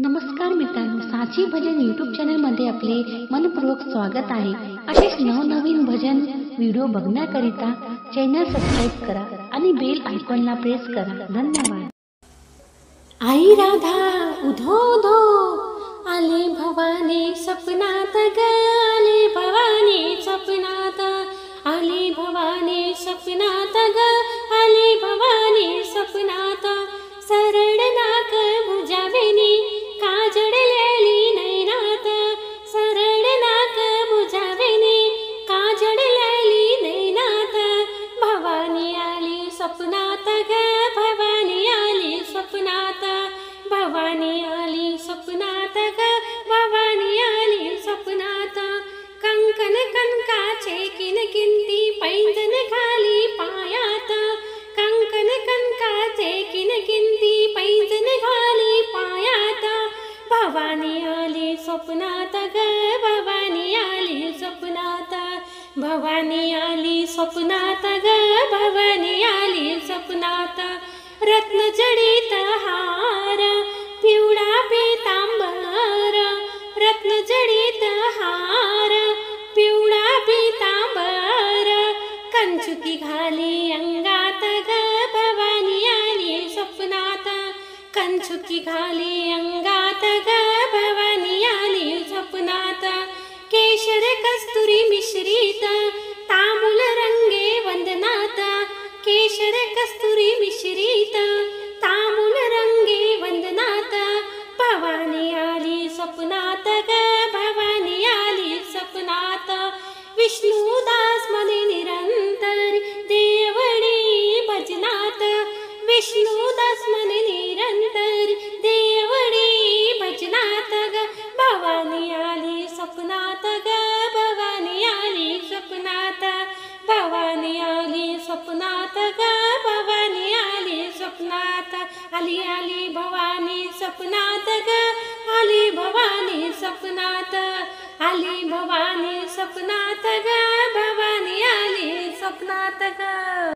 नमस्कार मित्रांनो, साची भजन यूट्यूब चॅनलमध्ये आपले मनपूर्वक स्वागत आहे। असेच नवनवीन भजन व्हिडिओ बघण्याकरिता चॅनल सबस्क्राइब करा आणि बेल आयकॉनला प्रेस करा। धन्यवाद। आई राधा उधो उधो आली भवानी सपनात ग, आली भवानी सपनात, आली भवानी सपनात ग, आली भवानी सपनात। सरळ नाक भुजावेनी काजळलेली नैनात, सरळ नाक भुजावेनी काजळलेली नैनात। भवानी आली स्वप्नात ग, भवानी आली स्वप्नात, भवानी आली स्वप्नात ग, भवानी आली स्वप्नात। कंकण कनकाचे किणकिणती पैंजण घाली पायात, कंकण कनकाचे किणकिणती पैंजण घाली पायात। भवानी आली स्वप्नात ग, भवानी आली स्वप्नात, भवानी आली स्वप्नात ग, भवानी आली स्वप्नात। रत्न जडित हार पिवळा पीतांबर, रत्न जडित हार पिवळा पीतांबर। कंचुकी घाली अंगात ग, भवानी आली स्वप्नात, कंचुकी घाली अंगात ग, भवानी आली स्वप्नात। केशर कस्तुरी मिश्रित तांबूल रंगे वंदनात, केशर कस्तुरी मिश्रित तांबूल रंगे वंदनात। भवानी आली स्वप्नात ग, भवानी आली स्वप्नात। विष्णुदास मने निरंतर देवडी भजनात, विष्णुदास मने निरंतर देवडी भजनात ग। भवानी आली स्वप्नात ग, भवानी आली स्वप्नात, भवानी आली स्वप्नात ग, भवानी आली स्वप्नात। आली आली भवानी स्वप्नात ग, आली भवानी स्वप्नात, आली भवानी स्वप्नात ग, भवानी आली स्वप्नात ग।